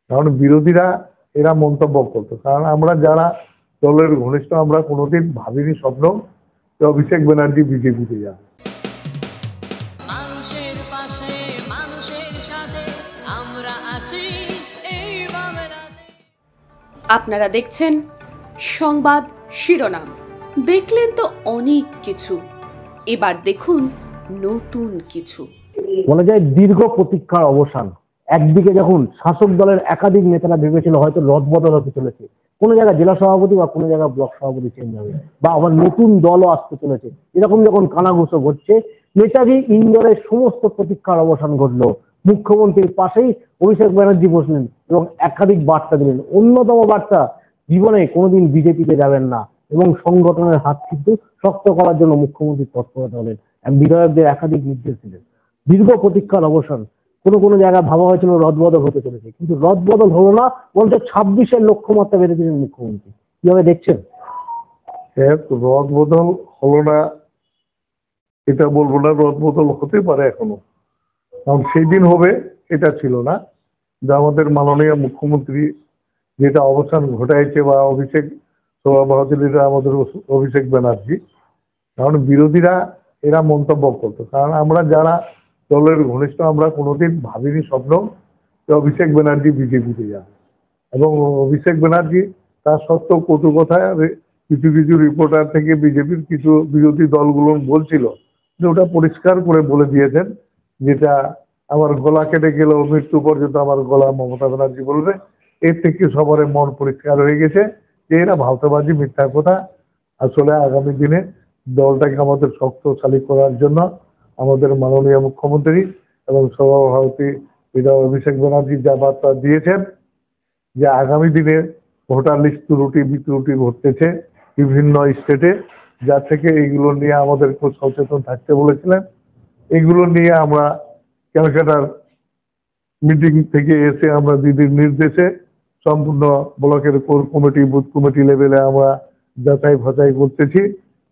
কারণ বিরোধীরা এরা মন্তব্য করতো, কারণ আমরা যারা দলের ঘনিষ্ঠ আমরা কোনোদিন ভাবিনি স্বপ্ন যে অভিষেক ব্যানার্জি বিজেপিতে যাবে। মানুষের পাশে মানুষের সাথে আমরা আছি এই বাংলাতে। আপনারা দেখছেন সংবাদ শিরোনাম। দেখলেন তো অনেক কিছু, এবার দেখুন নতুন কিছু। বলা যায় দীর্ঘ প্রতীক্ষার অবসান। একদিকে যখন শাসক দলের একাধিক নেতারা ভেবেছিল হয়তো রদবদল হতে চলেছে, কোনো জায়গায় জেলা সভাপতি বা কোনো জায়গায় ব্লক সভাপতি চেঞ্জ হবে বা আবার নতুন দলও আসতে চলেছে, এরকম যখন কানাঘুষো ঘটছে, নেতাজি ইন্দোরের সমস্ত প্রতীক্ষার অবসান ঘটলো। মুখ্যমন্ত্রীর পাশেই অভিষেক ব্যানার্জি বসলেন এবং একাধিক বার্তা দিলেন। অন্যতম বার্তা, জীবনে কোনোদিন বিজেপিতে যাবেন না এবং সংগঠনের হাত কিন্তু শক্ত করার জন্য মুখ্যমন্ত্রী তৎপরতা হলেন। বিধায়কদের একাধিক নির্দেশ দিলেন। দীর্ঘ প্রতীক্ষার অবসান। কোনো কোনো জায়গায় ভাবা হয়েছিল রদবদল হতে চলেছে, কিন্তু রদবদল হলো না, বরঞ্চ 26-এর লক্ষ্যমাত্রা বেড়ে দিলেন মুখ্যমন্ত্রী। কিভাবে দেখছেন? রদবদল হলো না এটা বলবো না, রদবদল হতে পারে এখনো, কারণ সেই দিন হবে এটা ছিল না। যে আমাদের মাননীয় মুখ্যমন্ত্রী যেটা অবস্থান ঘটাইছে বা অভিষেক সভাপতি আমাদের অভিষেক ব্যানার্জি, কারণ বিরোধীরা এরা মন্তব্য করতো, কারণ আমরা যারা দলের ঘনিষ্ঠ আমরা কোনোদিন ভাবিনি স্বপ্ন যে অভিষেক ব্যানার্জি বিজেপিতে যাবে। এবং অভিষেক ব্যানার্জি তার সত্ত্বেও কটু কথায় কিছু কিছু রিপোর্টার থেকে বিজেপির কিছু বিরোধী দলগুলো বলছিল যে ওটা পরিষ্কার করে বলে দিয়েছেন, যেটা আমার গলা কেটে গেলেও মৃত্যু পর্যন্ত আমার গলা মমতা ব্যানার্জি বলবে। এর থেকে সবার মন পরিষ্কার হয়ে গেছে যে এরা ভাওতাবাজি মিথ্যা কথা। আসলে আগামী দিনে দলটাকে আমাদের শক্তিশালী করার জন্য আমাদের মাননীয় মুখ্যমন্ত্রী এবং সভাপতি অভিষেক ব্যানার্জি যা বার্তা দিয়েছেন যে আগামী দিনে ভোটার লিস্ট ত্রুটি বিত্রুটি ঘটতেছে বিভিন্ন স্টেটে, যার থেকে এইগুলো নিয়ে আমাদের খুব সচেতন থাকতে বলেছিলেন। এগুলো নিয়ে আমরা ক্যালকাটার মিটিং থেকে এসে আমরা দিদির নির্দেশে সম্পূর্ণ ব্লকের কোর কমিটি বুথ কমিটি লেভেলে আমরা যাচাই ফাচাই করতেছি।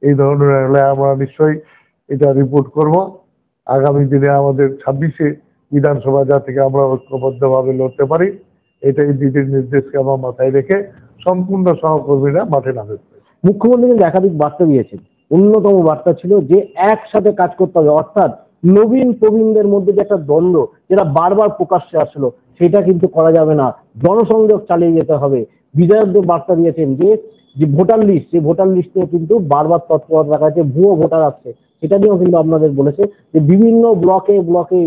এই ধরনের হলে আমরা নিশ্চয়ই এটা রিপোর্ট করব। আগামী দিনে আমাদের 26-এ বিধানসভা যা থেকে আমরা ঐক্যবদ্ধভাবে লড়তে পারি, এটাই দিদির নির্দেশকে আমরা মাথায় রেখে সম্পূর্ণ সহকর্মীরা মাঠে নামে। মুখ্যমন্ত্রী কিন্তু একাধিক বার্তা দিয়েছেন। অন্যতম বার্তা ছিল যে একসাথে কাজ করতে হবে, অর্থাৎ নবীন প্রবীণদের মধ্যে যে একটা দ্বন্দ্ব যেটা বারবার প্রকাশ্যে আসলো সেটা কিন্তু করা যাবে না, জনসংযোগ চালিয়ে যেতে হবে। বিধায়কদের বার্তা দিয়েছেন যে ভোটার লিস্ট, সেই ভোটার লিস্টে কিন্তু বারবার তৎপরতা রাখা আছে, ভুয়ো ভোটার আসছে, সেটা নিয়েও কিন্তু আপনাদের বলেছে যে বিভিন্ন ব্লকে ব্লকে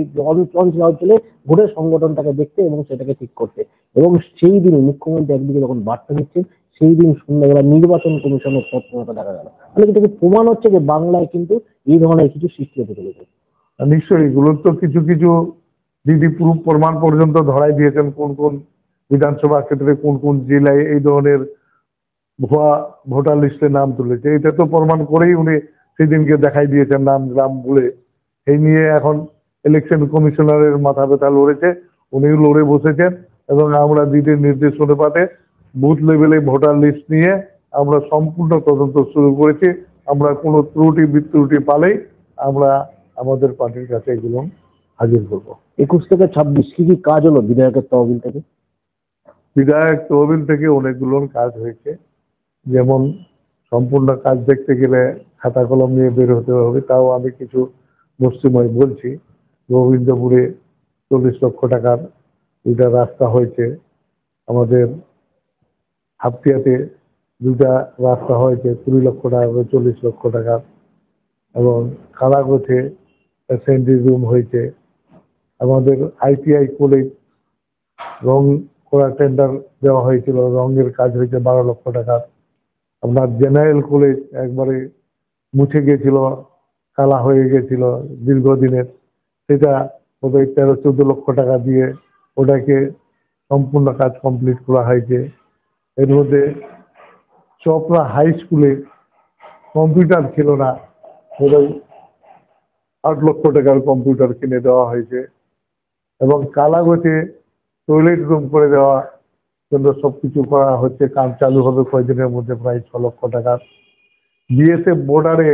অঞ্চলে ভোটের সংগঠনটাকে দেখতে এবং সেটাকে ঠিক করতে। এবং সেই দিন মুখ্যমন্ত্রী একদিকে যখন বার্তা দিচ্ছেন, সেই দিন সন্ধ্যাবেলা নির্বাচন কমিশনের তৎপরতা দেখা গেল। মানে এটাকে প্রমাণ হচ্ছে যে বাংলায় কিন্তু এই ধরনের কিছু সৃষ্টি হতে চলেছে। নিশ্চয়ই এগুলো তো কিছু কিছু দিদি প্রুফ প্রমাণ পর্যন্ত ধরাই দিয়েছেন, কোন কোন বিধানসভা ক্ষেত্রে কোন কোন জেলায় এই ধরনের ভুয়া ভোটার লিস্টে নাম তুলেছে। এটা তো প্রমাণ করেই উনি সেদিনকে দেখাই দিয়েছেন নাম গ্রাম বলে। এই নিয়ে এখন ইলেকশন কমিশনারের মাথা ব্যথা লড়েছে, উনিও লড়ে বসেছেন এবং আমরা দিদির নির্দেশ অনুপাতে বুথ লেভেলে ভোটার লিস্ট নিয়ে আমরা সম্পূর্ণ তদন্ত শুরু করেছি। আমরা কোনো ত্রুটি বিত্রুটি পালেই আমরা আমাদের পার্টির কাছে এগুলো হাজির করবো। 21 থেকে 26 কি কি কাজ হলো বিধায়কের তহবিল থেকে? বিধায়ক তহবিল থেকে অনেকগুলো কাজ হয়েছে, যেমন সম্পূর্ণ কাজ দেখতে গেলে খাতা কলম নিয়ে বের হতে হবে, তাও আমি কিছু বস্তুময় বলছি। গোবিন্দপুরে 40 লক্ষ টাকার দুইটা রাস্তা হয়েছে, আমাদের হাতিয়াতে দুইটা রাস্তা হয়েছে 20 লক্ষ টাকা করে, 40 লক্ষ টাকার, এবং কারাগোথে অ্যাসেম্বলি রুম হয়েছে। আমাদের আইটিআই কলেজ রং করা টেন্ডার দেওয়া হয়েছিল, রঙের কাজ হয়েছে 12 লক্ষ টাকার। আপনার জেনারেল কলেজ একবারে মুছে গেছিল, কালা হয়ে গেছিল দীর্ঘদিনের, সেটা বোধহয় 13-14 লক্ষ টাকা দিয়ে ওটাকে সম্পূর্ণ কাজ কমপ্লিট করা হয়েছে। এর মধ্যে চপড়া হাই স্কুলে কম্পিউটার ছিল না, বোধহয় 8 লক্ষ টাকার কম্পিউটার কিনে দেওয়া হয়েছে। এবং কালাগোতে টয়লেট রুম করে দেওয়া জন্য সবকিছু করা হচ্ছে, কাজ চালু হবে কয়েকদিনের মধ্যে, প্রায় 6 লক্ষ টাকার। বিএসএফ বর্ডারে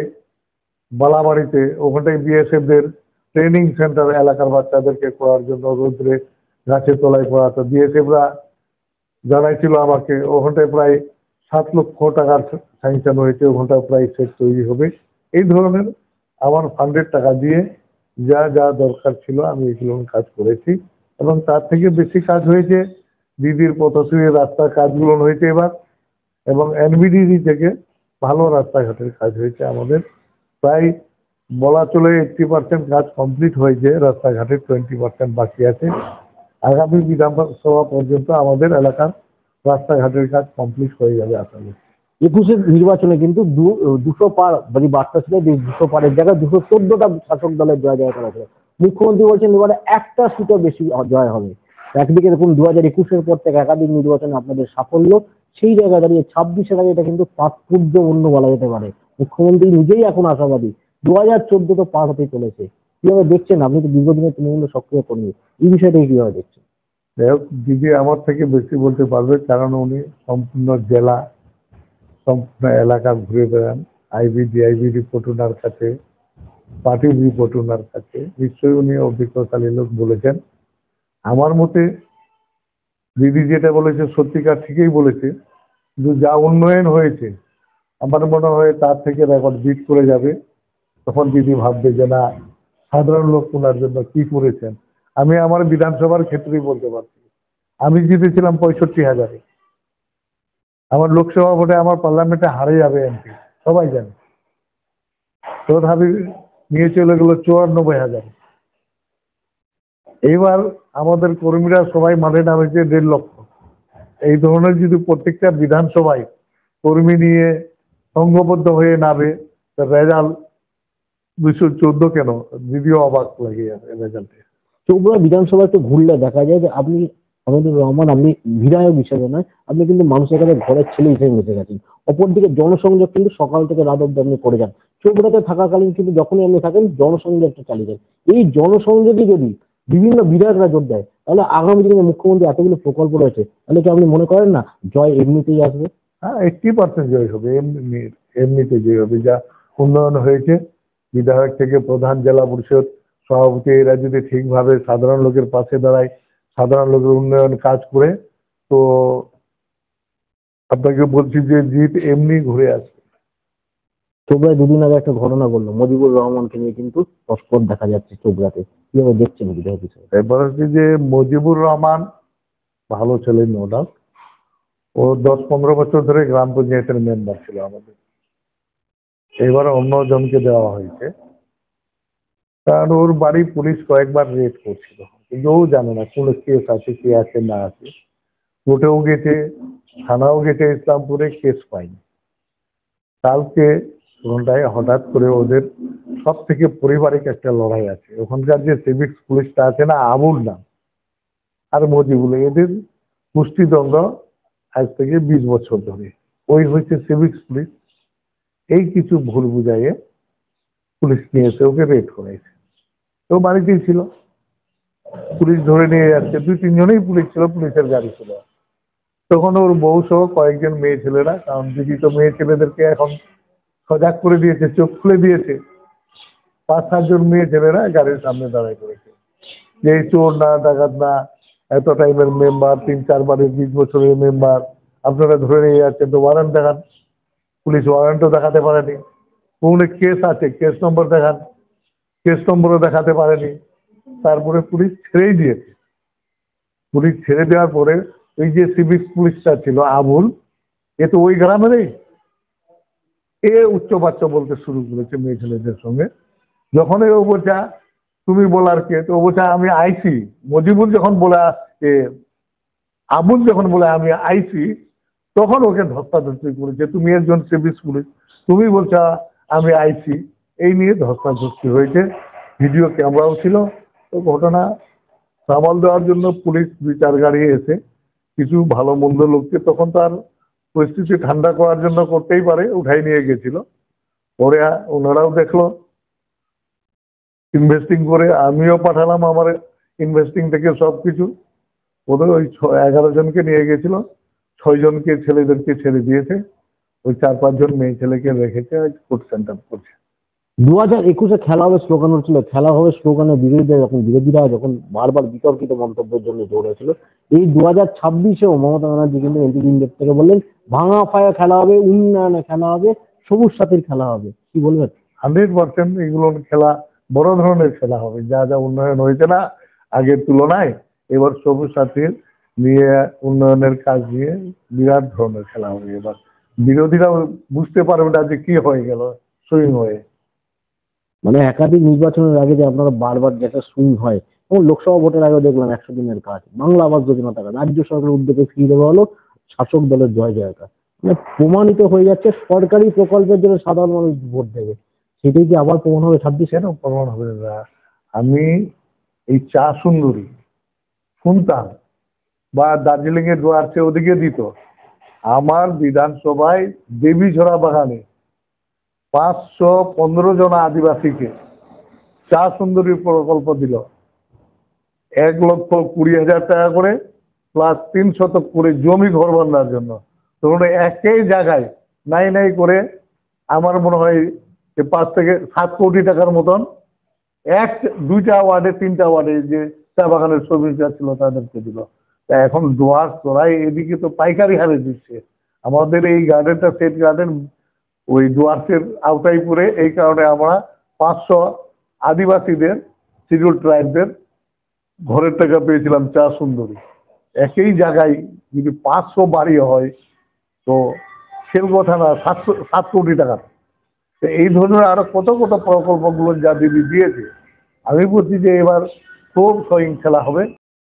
বালাবাড়িতে ওখানটায় বিএসএফ দের ট্রেনিং সেন্টার এলাকার বাচ্চাদেরকে করার জন্য রোদ্রে গাছের তলায় করা, তো বিএসএফরা জানাইছিল আমাকে ওখানটায় প্রায় 7 লক্ষ টাকার স্যাংশন হয়েছে, ওখানটায় প্রায় সেট তৈরি হবে। এই ধরনের আমার ফান্ডের টাকা দিয়ে যা যা দরকার ছিল আমি এগুলো কাজ করেছি, এবং তার থেকে বেশি কাজ হয়েছে দিদির পথশ্রী রাস্তার কাজগুলো হয়েছে এবার, এবং এনবিডিডি থেকে ভালো রাস্তাঘাটের কাজ হয়েছে আমাদের। প্রায় বলা চলে 80% কাজ কমপ্লিট হয়েছে, রাস্তাঘাটের 20% বাকি আছে। আগামী বিধানসভা পর্যন্ত আমাদের এলাকার রাস্তাঘাটের কাজ কমপ্লিট হয়ে যাবে আশা করি। 21-এর নির্বাচনে কিন্তু 200 পার মানে বার্তা ছিল যে 200 পারের জায়গায় 214টা শাসক দলের জয় জয় করা ছিল। মুখ্যমন্ত্রী বলছেন এবারে একটা সিটও বেশি জয় হবে। একদিকে দেখুন 2021-এর পর থেকে একাধিক নির্বাচনে আপনাদের সাফল্য, সেই জায়গায় দাঁড়িয়ে 26-এর আগে এটা কিন্তু তাৎপর্য অন্য বলা যেতে পারে। মুখ্যমন্ত্রী নিজেই এখন আশাবাদী 2014 তো পার হতে চলেছে। কিভাবে দেখছেন? আপনি তো দীর্ঘদিনের তৃণমূল সক্রিয় কর্মী, এই বিষয়টাকে কিভাবে দেখছেন? যাই হোক, দিদি আমার থেকে বেশি বলতে পারবে, কারণ উনি সম্পূর্ণ জেলা সম্পূর্ণ এলাকা ঘুরে বেড়ান। ডিআইবি রিপোর্ট ওনার কাছে, পার্টির রিপোর্ট ওনার কাছে, নিশ্চয়ই উনি অভিজ্ঞতালী লোক বলেছেন। আমার মতে দিদি যেটা বলেছে সত্যিকার ঠিকই বলেছে, কিন্তু যা উন্নয়ন হয়েছে আমার মনে হয় তার থেকে রেকর্ড বিট করে যাবে। তখন দিদি ভাববে যে না, সাধারণ লোক ওনার জন্য কি করেছেন। আমি আমার বিধানসভার ক্ষেত্রেই বলতে পারছি, আমি জিতেছিলাম 65,000-এ। আমার লোকসভা ভোটে আমার পার্লামেন্টে হারে যাবে এমপি, সবাই জানে। তো ভাবি নিয়ে চলে গেল 94,000। এইবার আমাদের কর্মীরা সবাই মাঠে নামেছে 1.5 লক্ষ। এই ধরনের যদি প্রত্যেকটা বিধানসভায় কর্মী নিয়ে সংঘবদ্ধ হয়ে নামে, রেজাল্ট 214 কেন, দিদিও অবাক লাগে রেজাল্টে। চৌবড়া বিধানসভা একটু ঘুরলে দেখা যায় যে আপনি আমাদের রহমান, আপনি বিধায়ক হিসেবে নয়, আপনি কিন্তু মানুষের কাছে ঘরের ছেলে হিসেবে মিশে গেছেন। অপরদিকে জনসংযোগ কিন্তু সকাল থেকে রাত অব্দি আপনি করে যান। চৌবড়াতে থাকাকালীন কিন্তু যখনই আপনি থাকেন জনসংযোগটা চালিয়ে যান। এই জনসংযোগই যদি বিভিন্ন বিধায়করা জোর দেয়, তাহলে আগামী দিনে মুখ্যমন্ত্রী এতগুলো প্রকল্প রয়েছে, তাহলে কি আপনি মনে করেন না জয় এমনিতেই আসবে? হ্যাঁ, 80% জয় হবে, এমনিতে জয় হবে। যা উন্নয়ন হয়েছে, বিধায়ক থেকে প্রধান, জেলা পরিষদ সভাপতি, এরা যদি ঠিকভাবে সাধারণ লোকের পাশে দাঁড়ায়, সাধারণ লোকের উন্নয়ন কাজ করে, তো আপনাকে বলছি যে জিত এমনি ঘুরে আসবে। চোপড়ায় দুদিন আগে একটা ঘটনা ঘটলো, মুজিবুর রহমানকে নিয়ে কিন্তু তৎপর দেখা যাচ্ছে চোপড়াতে। কিভাবে দেখছেন বিধায়ক হিসেবে? এবার হচ্ছে যে মুজিবুর রহমান ভালো ছেলে, নো ডাউট। ও 10-15 বছর ধরে গ্রাম পঞ্চায়েতের মেম্বার ছিল আমাদের। এবার অন্য জনকে দেওয়া হয়েছে, কারণ ওর বাড়ি পুলিশ কয়েকবার রেড করছিল, কিন্তু ও জানে না কোন কেস আছে, কি আছে না আছে। কোর্টেও গেছে, থানাও গেছে ইসলামপুরে, কেস পাইনি। কালকে ঘন্টায় হঠাৎ করে ওদের সব থেকে পারিবারিক একটা লড়াই আছে। ওখানকার যে সিভিক্স পুলিশটা আছে না, আবুল নাম আর মজিবুল, এদের কুস্তিদ্বন্দ্ব আজ থেকে 20 বছর ধরে। ওই হচ্ছে সিভিক্স পুলিশ, এই কিছু ভুল বুঝাইয়ে পুলিশ নিয়ে এসে ওকে রেড করেছে। তো বাড়িতেই ছিল, পুলিশ ধরে নিয়ে যাচ্ছে, 2-3 জনেই পুলিশ ছিল, পুলিশের গাড়ি ছিল। তখন ওর বউ সহ কয়েকজন মেয়ে ছেলেরা, কারণ দিদি তো মেয়ে ছেলেদেরকে এখন সজাগ করে দিয়েছে, চোখ খুলে দিয়েছে, 5-7 জন মেয়ে ছেলেরা গাড়ির সামনে দাঁড়ায় করেছে যে এই চোর না, ডাকাত না, এত টাইমের মেম্বার, 3-4 বারের 20 বছরের মেম্বার, আপনারা ধরে নিয়ে যাচ্ছেন, তো ওয়ারেন্ট দেখান। পুলিশ ওয়ারেন্টও দেখাতে পারেনি। কোনে কেস আছে, কেস নম্বর দেখান, কেস নম্বরও দেখাতে পারেনি। তারপরে পুলিশ ছেড়েই দিয়েছে। পুলিশ ছেড়ে দেওয়ার পরে এই যে সিভিক পুলিশটা ছিল আবুল, এ তো ওই গ্রামেরই, এ উচ্চবাচ্য বলতে শুরু করেছে মেয়ে ছেলেদের সঙ্গে। যখন ও বলছে তুমি বলার কে, তো ও বলছে আমি আইসি। মজিবুল যখন বলে, আবুল যখন বলে আমি আইসি, তখন ওকে ধস্তাধস্তি করেছে, তুমি একজন সিভিক পুলিশ, তুমি বলছো আমি আইসি। এই নিয়ে ধস্তাধস্তি হয়েছে, ভিডিও ক্যামেরাও ছিল। তো ঘটনা সামাল দেওয়ার জন্য পুলিশ 2-4 গাড়ি এসে কিছু ভালো মন্দ লোককে, তখন তার পরিস্থিতি ঠান্ডা করার জন্য করতেই পারে, উঠাই নিয়ে গেছিল। পরে ওনারাও দেখলো, ইনভেস্টিং করে আমিও পাঠালাম আমার ইনভেস্টিং থেকে সবকিছু। ওদের ওই 11 জনকে নিয়ে গেছিল, 6 জনকে ছেলেদেরকে ছেড়ে দিয়েছে, ওই 4-5 জন মেয়ে ছেলেকে রেখেছে, কোর্ট সেন্টার করছে। 2021-এ খেলা হবে স্লোগান হচ্ছিল, খেলা হবে স্লোগানের বিরুদ্ধে, যখন বিরোধীরা যখন বারবার বিতর্কিত মন্তব্যের জন্য দৌড়েছিল, এই 2026-এও মমতা ব্যানার্জি কিন্তু এনটিভির থেকে বললেন ভাঙা পায়ে খেলা হবে, উন্নয়নে খেলা হবে, সবুজ সাথীর খেলা হবে। কি বলবেন? 100% এগুলো খেলা বড় ধরনের খেলা হবে, যা যা উন্নয়ন হয়েছে না আগের তুলনায়, এবার সবুজ সাথীর নিয়ে উন্নয়নের কাজ নিয়ে বিরাট ধরনের খেলা হবে। এবার বিরোধীরা বুঝতে পারবে না যে কি হয়ে গেল সুইং হয়ে। মানে একাধিক নির্বাচনের আগে যে আপনারা বারবার যেটা সুইং হয়, এবং লোকসভা ভোটের আগে দেখলাম 100 দিনের কাজ, বাংলা আবাস যোজনা টাকা রাজ্য সরকারের উদ্যোগে ফিরে দেওয়া হলো, শাসক দলের জয় জয়কার। মানে প্রমাণিত হয়ে যাচ্ছে সরকারি প্রকল্পের জন্য সাধারণ মানুষ ভোট দেবে। সেটাই কি আবার প্রমাণ হবে 26-এ? কেন প্রমাণ হবে না? আমি এই চা সুন্দরী শুনতাম, বা দার্জিলিং এর ডুয়ার্সে ওদিকে দিত, আমার বিধানসভায় দেবীঝরা বাগানে 515 জন আদিবাসীকে চা সুন্দরী প্রকল্প দিল, 1,20,000 টাকা করে, প্লাস 3 শতক করে জমি ঘর বান্ধার জন্য। তখন একই জায়গায় নাই নাই করে আমার মনে হয় যে 5 থেকে 7 কোটি টাকার মতন দুইটা ওয়ার্ডে 3টা ওয়ার্ডে যে চা বাগানের শ্রমিকরা ছিল তাদেরকে দিল। তা এখন ডোয়ার তোরাই এদিকে তো পাইকারি হারে দিচ্ছে। আমাদের এই গার্ডেনটা সেট গার্ডেন ওই ডুয়ার্সের আওতায় পড়ে, এই কারণে আমরা 500 আদিবাসীদের, শিডিউল ট্রাইবদের ঘরের টাকা পেয়েছিলাম চা সুন্দরী। একই জায়গায় যদি 500 বাড়ি হয় তো সেল কথা না, 7 কোটি টাকা। তো এই ধরনের আরো কত কত প্রকল্পগুলো যা দিদি দিয়েছে, আমি বলছি যে এবার খুব সুইং খেলা হবে।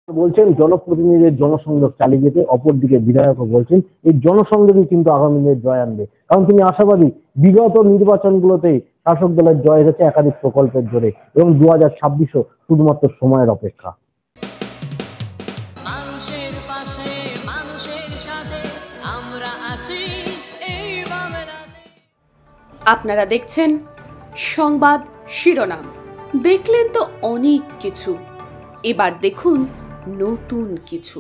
বলছেন জনপ্রতিনিধিদের জনসংযোগ চালিয়ে যেতে, অপরদিকে বিধায়কও বলছেন এই জনসংযোগই কিন্তু আগামী দিনে জয় আনবে, কারণ তিনি আশাবাদী বিগত নির্বাচনগুলোতে শাসক দলের জয় হয়েছে একাধিক প্রকল্পের জোরে, এবং 2026-ও শুধুমাত্র সময়ের অপেক্ষা। মানুষের পাশে মানুষের সাথে আমরা আছি এই বাংলাতে। আপনারা দেখছেন সংবাদ শিরোনাম। দেখলেন তো অনেক কিছু, এবার দেখুন নতুন কিছু।